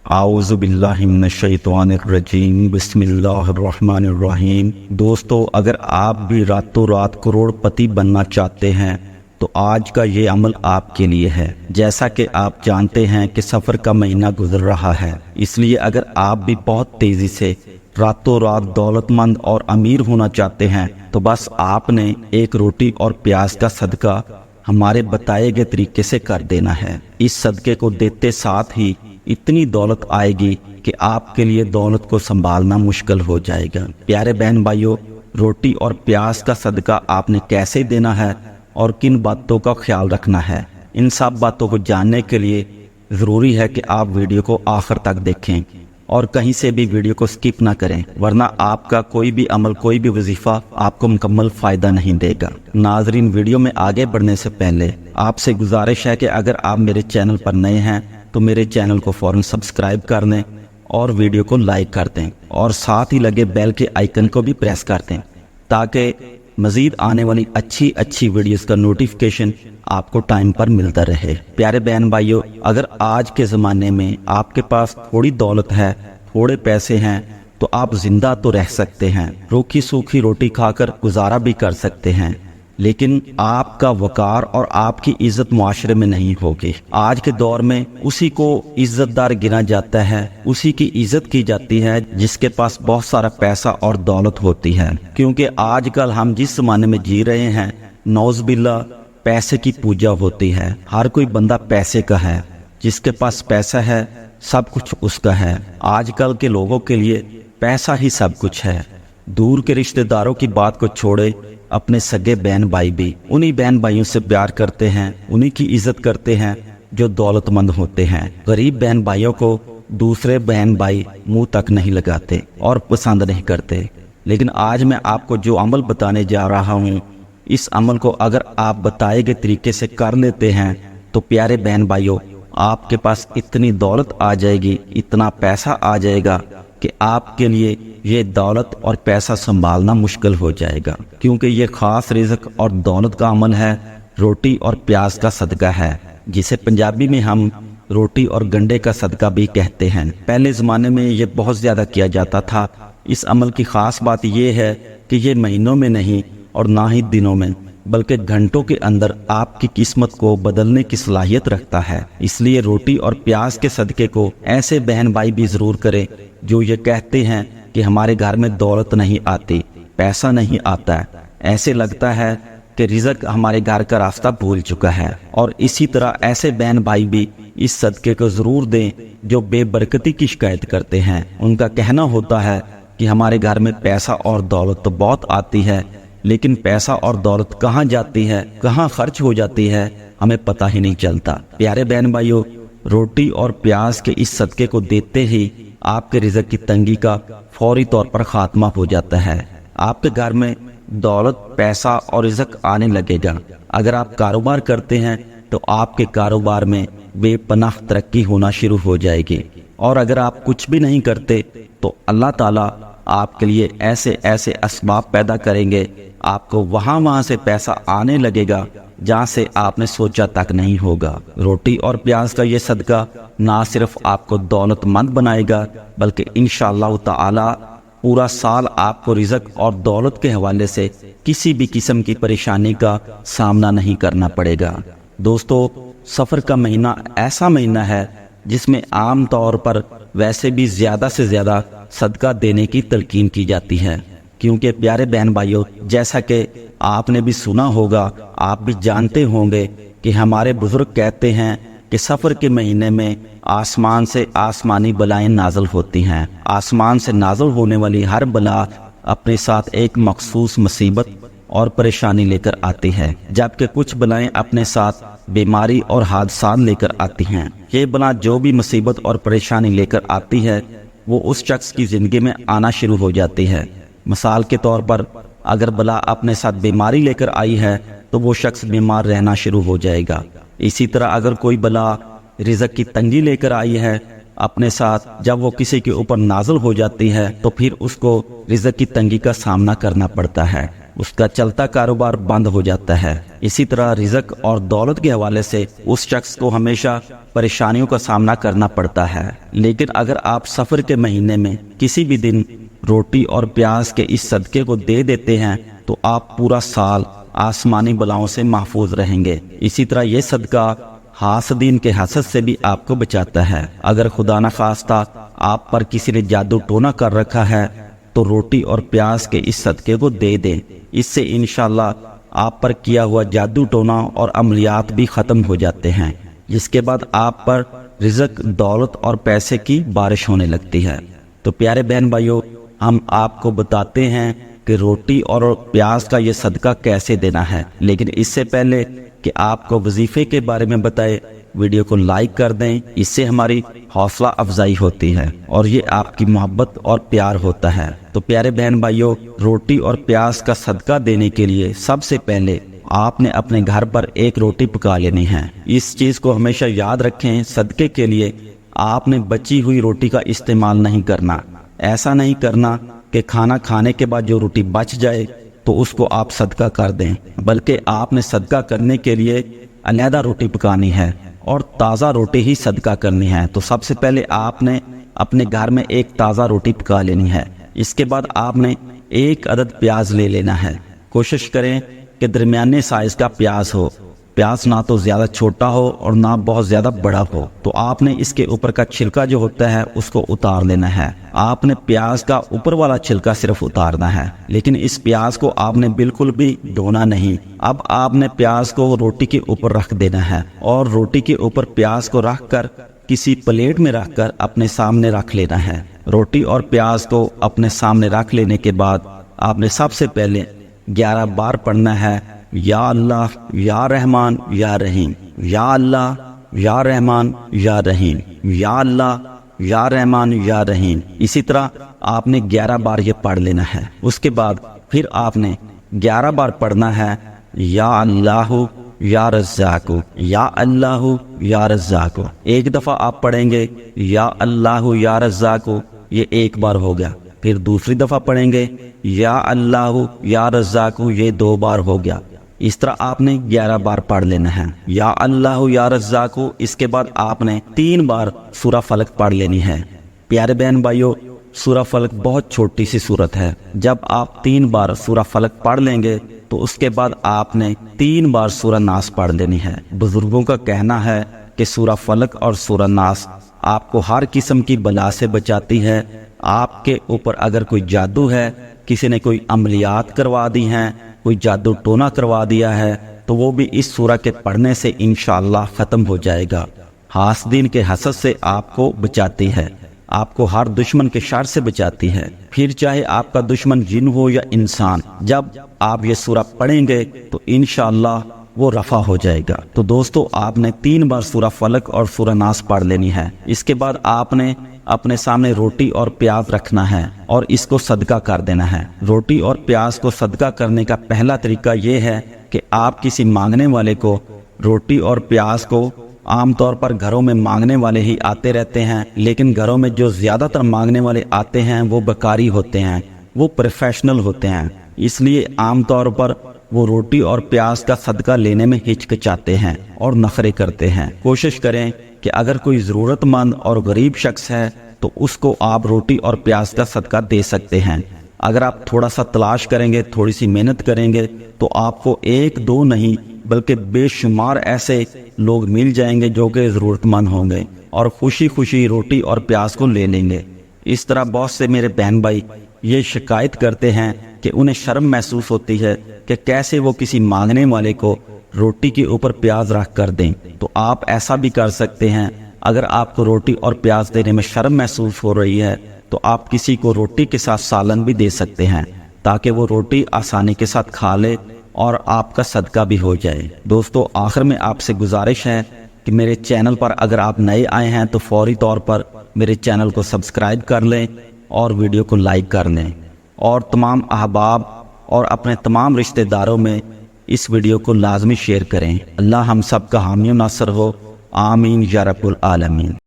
اعوذ باللہ من الشیطان الرجیم بسم اللہ الرحمن الرحیم۔ دوستو، اگر آپ بھی راتوں رات کروڑ پتی بننا چاہتے ہیں تو آج کا یہ عمل آپ کے لیے ہے۔ جیسا کہ آپ جانتے ہیں کہ سفر کا مہینہ گزر رہا ہے، اس لیے اگر آپ بھی بہت تیزی سے راتوں رات دولت مند اور امیر ہونا چاہتے ہیں تو بس آپ نے ایک روٹی اور پیاز کا صدقہ ہمارے بتائے گئے طریقے سے کر دینا ہے۔ اس صدقے کو دیتے ساتھ ہی اتنی دولت آئے گی کہ آپ کے لیے دولت کو سنبھالنا مشکل ہو جائے گا۔ پیارے بہن بھائیوں، روٹی اور پیاز کا صدقہ آپ نے کیسے دینا ہے اور کن باتوں کا خیال رکھنا ہے، ان سب باتوں کو جاننے کے لیے ضروری ہے کہ آپ ویڈیو کو آخر تک دیکھیں اور کہیں سے بھی ویڈیو کو سکپ نہ کریں، ورنہ آپ کا کوئی بھی عمل، کوئی بھی وظیفہ آپ کو مکمل فائدہ نہیں دے گا۔ ناظرین، ویڈیو میں آگے بڑھنے سے پہلے آپ سے گزارش ہے کہ اگر آپ میرے چینل پر نئے ہیں تو میرے چینل کو فوراً سبسکرائب کر دیں اور ویڈیو کو لائک کر دیں اور ساتھ ہی لگے بیل کے آئیکن کو بھی پریس کر دیں تاکہ مزید آنے والی اچھی ویڈیوز کا نوٹیفیکیشن آپ کو ٹائم پر ملتا رہے۔ پیارے بہن بھائیوں، اگر آج کے زمانے میں آپ کے پاس تھوڑی دولت ہے، تھوڑے پیسے ہیں تو آپ زندہ تو رہ سکتے ہیں، روکھی سوکھی روٹی کھا کر گزارا بھی کر سکتے ہیں، لیکن آپ کا وقار اور آپ کی عزت معاشرے میں نہیں ہوگی۔ آج کے دور میں اسی کو عزت دار گنا جاتا ہے، اسی کی عزت کی جاتی ہے جس کے پاس بہت سارا پیسہ اور دولت ہوتی ہے، کیونکہ آج کل ہم جس زمانے میں جی رہے ہیں، نعوذ باللہ، پیسے کی پوجا ہوتی ہے۔ ہر کوئی بندہ پیسے کا ہے، جس کے پاس پیسہ ہے سب کچھ اس کا ہے۔ آج کل کے لوگوں کے لیے پیسہ ہی سب کچھ ہے۔ دور کے رشتہ داروں کی بات کو چھوڑے، اپنے سگے بہن بھائی بھی انہی بہن بھائیوں سے پیار کرتے ہیں، انہی کی عزت کرتے ہیں جو دولت مند ہوتے ہیں۔ غریب بہن بھائیوں کو دوسرے بہن بھائی منہ تک نہیں لگاتے اور پسند نہیں کرتے۔ لیکن آج میں آپ کو جو عمل بتانے جا رہا ہوں، اس عمل کو اگر آپ بتائے گئے طریقے سے کر لیتے ہیں تو پیارے بہن بھائیوں، آپ کے پاس اتنی دولت آ جائے گی، اتنا پیسہ آ جائے گا کہ آپ کے لیے یہ دولت اور پیسہ سنبھالنا مشکل ہو جائے گا، کیونکہ یہ خاص رزق اور دولت کا عمل ہے، روٹی اور پیاز کا صدقہ ہے، جسے پنجابی میں ہم روٹی اور گنڈے کا صدقہ بھی کہتے ہیں۔ پہلے زمانے میں یہ بہت زیادہ کیا جاتا تھا۔ اس عمل کی خاص بات یہ ہے کہ یہ مہینوں میں نہیں اور نہ ہی دنوں میں بلکہ گھنٹوں کے اندر آپ کی قسمت کو بدلنے کی صلاحیت رکھتا ہے۔ اس لیے روٹی اور پیاز کے صدقے کو ایسے بہن بھائی بھی ضرور کریں جو یہ کہتے ہیں کہ ہمارے گھر میں دولت نہیں آتی، پیسہ نہیں آتا ہے، ایسے لگتا ہے کہ رزق ہمارے گھر کا راستہ بھول چکا ہے۔ اور اسی طرح ایسے بہن بھائی بھی اس صدقے کو ضرور دیں جو بے برکتی کی شکایت کرتے ہیں۔ ان کا کہنا ہوتا ہے کہ ہمارے گھر میں پیسہ اور دولت تو بہت آتی ہے، لیکن پیسہ اور دولت کہاں جاتی ہے، کہاں خرچ ہو جاتی ہے، ہمیں پتہ ہی نہیں چلتا۔ پیارے بہن بھائیوں، روٹی اور پیاز کے اس صدقے کو دیتے ہی آپ کے رزق کی تنگی کا فوری طور پر خاتمہ ہو جاتا ہے۔ آپ کے گھر میں دولت، پیسہ اور رزق آنے لگے گا۔ اگر آپ کاروبار کرتے ہیں تو آپ کے کاروبار میں بے پناہ ترقی ہونا شروع ہو جائے گی، اور اگر آپ کچھ بھی نہیں کرتے تو اللہ تعالیٰ آپ کے لیے ایسے اسباب پیدا کریں گے، آپ کو وہاں سے پیسہ آنے لگے گا جہاں سے آپ نے سوچا تک نہیں ہوگا۔ روٹی اور پیاز کا یہ صدقہ نہ صرف آپ کو دولت مند بنائے گا بلکہ انشاءاللہ تعالی پورا سال آپ کو رزق اور دولت کے حوالے سے کسی بھی قسم کی پریشانی کا سامنا نہیں کرنا پڑے گا۔ دوستو، سفر کا مہینہ ایسا مہینہ ہے جس میں عام طور پر ویسے بھی زیادہ سے زیادہ صدقہ دینے کی تلقین کی جاتی ہے، کیونکہ پیارے بہن بھائیوں، جیسا کہ آپ نے بھی سنا ہوگا، آپ بھی جانتے ہوں گے کہ ہمارے بزرگ کہتے ہیں کہ سفر کے مہینے میں آسمان سے آسمانی بلائیں نازل ہوتی ہیں۔ آسمان سے نازل ہونے والی ہر بلا اپنے ساتھ ایک مخصوص مصیبت اور پریشانی لے کر آتی ہے، جبکہ کچھ بلائیں اپنے ساتھ بیماری اور حادثات لے کر آتی ہیں۔ یہ بلا جو بھی مصیبت اور پریشانی لے کر آتی ہے وہ اس شخص کی زندگی میں آنا شروع ہو جاتی ہے۔ مثال کے طور پر اگر بلا اپنے ساتھ بیماری لے کر آئی ہے تو وہ شخص بیمار رہنا شروع ہو جائے گا۔ اسی طرح اگر کوئی بلا رزق کی تنگی لے کر آئی ہے اپنے ساتھ، جب وہ کسی کے اوپر نازل ہو جاتی ہے تو پھر اس کو رزق کی تنگی کا سامنا کرنا پڑتا ہے۔ اس کا چلتا کاروبار بند ہو جاتا ہے۔ اسی طرح رزق اور دولت کے حوالے سے اس شخص کو ہمیشہ پریشانیوں کا سامنا کرنا پڑتا ہے، لیکن اگر آپ سفر کے مہینے میں کسی بھی دن روٹی اور پیاز کے اس صدقے کو دے دیتے ہیں تو آپ پورا سال آسمانی بلاؤں سے محفوظ رہیں گے۔ اسی طرح یہ صدقہ حاسدین کے حسد سے بھی آپ کو بچاتا ہے۔ اگر خدا نخواستہ آپ پر کسی نے جادو ٹونا کر رکھا ہے تو روٹی اور پیاز کے اس صدقے کو دے دیں، اس سے انشاءاللہ آپ پر کیا ہوا جادو ٹونا اور عملیات بھی ختم ہو جاتے ہیں، جس کے بعد آپ پر رزق، دولت اور پیسے کی بارش ہونے لگتی ہے۔ تو پیارے بہن بھائیوں، ہم آپ کو بتاتے ہیں کہ روٹی اور پیاز کا یہ صدقہ کیسے دینا ہے، لیکن اس سے پہلے کہ آپ کو وظیفے کے بارے میں بتائے، ویڈیو کو لائک کر دیں، اس سے ہماری حوصلہ افزائی ہوتی ہے اور یہ آپ کی محبت اور پیار ہوتا ہے۔ تو پیارے بہن بھائیوں، روٹی اور پیاز کا صدقہ دینے کے لیے سب سے پہلے آپ نے اپنے گھر پر ایک روٹی پکا لینی ہے۔ اس چیز کو ہمیشہ یاد رکھیں، صدقے کے لیے آپ نے بچی ہوئی روٹی کا استعمال نہیں کرنا۔ ایسا نہیں کرنا کہ کھانا کھانے کے بعد جو روٹی بچ جائے تو اس کو آپ صدقہ کر دیں، بلکہ آپ نے صدقہ کرنے کے لیے علیحدہ روٹی پکانی ہے اور تازہ روٹی ہی صدقہ کرنی ہے۔ تو سب سے پہلے آپ نے اپنے گھر میں ایک تازہ روٹی پکا لینی ہے۔ اس کے بعد آپ نے ایک عدد پیاز لے لینا ہے۔ کوشش کریں کہ درمیانے سائز کا پیاز ہو، پیاز نہ تو زیادہ چھوٹا ہو اور نہ بہت زیادہ بڑا ہو۔ تو آپ نے اس کے اوپر کا چھلکا جو ہوتا ہے اس کو اتار لینا ہے۔ آپ نے پیاز کا اوپر والا چھلکا صرف اتارنا ہے، لیکن اس پیاز کو آپ نے بالکل بھی دھونا نہیں۔ اب آپ نے پیاز کو روٹی کے اوپر رکھ دینا ہے اور روٹی کے اوپر پیاز کو رکھ کر کسی پلیٹ میں رکھ کر اپنے سامنے رکھ لینا ہے۔ روٹی اور پیاز کو اپنے سامنے رکھ لینے کے بعد آپ نے سب سے پہلے 11 بار پڑھنا ہے، یا اللہ یا رحمان یا رحیم، یا اللہ یا رحمان یا رحیم، یا اللہ یا رحمان یا رحیم۔ اسی طرح آپ نے 11 بار یہ پڑھ لینا ہے۔ اس کے بعد پھر آپ نے 11 بار پڑھنا ہے، یا اللہ یا رزاق، یا اللہ یا رزاق۔ ایک دفعہ آپ پڑھیں گے یا اللہ یا رزاق، یہ ایک بار ہو گیا۔ پھر دوسری دفعہ پڑھیں گے یا اللہ یا رزاق، یہ 2 بار ہو گیا۔ اس طرح آپ نے 11 بار پڑھ لینا ہے، یا اللہ یا رزاق۔ اس کے بعد آپ نے 3 بار سورہ فلق پڑھ لینی ہے۔ پیارے بہن بھائیوں، سورہ فلق بہت چھوٹی سی سورت ہے۔ جب آپ 3 بار سورہ فلق پڑھ لیں گے تو اس کے بعد آپ نے 3 بار سورہ ناس پڑھ لینی ہے۔ بزرگوں کا کہنا ہے کہ سورہ فلق اور سورہ ناس آپ کو ہر قسم کی بلا سے بچاتی ہے۔ آپ کے اوپر اگر کوئی جادو ہے، کسی نے کوئی عملیات کروا دی ہیں، کوئی جادو ٹونا کروا دیا ہے، تو وہ بھی اس سورہ کے پڑھنے سے انشاءاللہ ختم ہو جائے گا۔ حاسدین کے حسد سے آپ کو بچاتی ہے، آپ کو ہر دشمن کے شر سے بچاتی ہے، پھر چاہے آپ کا دشمن جن ہو یا انسان۔ جب آپ یہ سورہ پڑھیں گے تو انشاءاللہ وہ رفع ہو جائے گا۔ تو دوستو، آپ نے 3 بار سورہ فلق اور سورہ ناس پڑھ لینی ہے۔ اس کے بعد آپ نے اپنے سامنے روٹی اور پیاز رکھنا ہے اور اس کو صدقہ کر دینا ہے۔ روٹی اور پیاز کو صدقہ کرنے کا پہلا طریقہ یہ ہے کہ آپ کسی مانگنے والے کو روٹی اور پیاز کو، عام طور پر گھروں میں مانگنے والے ہی آتے رہتے ہیں، لیکن گھروں میں جو زیادہ تر مانگنے والے آتے ہیں وہ بیکاری ہوتے ہیں، وہ پروفیشنل ہوتے ہیں، اس لیے عام طور پر وہ روٹی اور پیاز کا صدقہ لینے میں ہچکچاتے ہیں اور نخرے کرتے ہیں۔ کوشش کریں کہ اگر کوئی ضرورت مند اور غریب شخص ہے تو اس کو آپ روٹی اور پیاز کا صدقہ دے سکتے ہیں۔ اگر آپ تھوڑا سا تلاش کریں گے، تھوڑی سی محنت کریں گے تو آپ کو 1-2 نہیں بلکہ بے شمار ایسے لوگ مل جائیں گے جو کہ ضرورت مند ہوں گے اور خوشی خوشی روٹی اور پیاز کو لے لیں گے۔ اس طرح بہت سے میرے بہن بھائی یہ شکایت کرتے ہیں کہ انہیں شرم محسوس ہوتی ہے کہ کیسے وہ کسی مانگنے والے کو روٹی کے اوپر پیاز رکھ کر دیں۔ تو آپ ایسا بھی کر سکتے ہیں، اگر آپ کو روٹی اور پیاز دینے میں شرم محسوس ہو رہی ہے تو آپ کسی کو روٹی کے ساتھ سالن بھی دے سکتے ہیں تاکہ وہ روٹی آسانی کے ساتھ کھا لے اور آپ کا صدقہ بھی ہو جائے۔ دوستو، آخر میں آپ سے گزارش ہے کہ میرے چینل پر اگر آپ نئے آئے ہیں تو فوری طور پر میرے چینل کو سبسکرائب کر لیں اور ویڈیو کو لائک کر لیں، اور تمام احباب اور اپنے تمام رشتہ داروں میں اس ویڈیو کو لازمی شیئر کریں۔ اللہ ہم سب کا حامی و ناصر ہو، آمین یا رب العالمین۔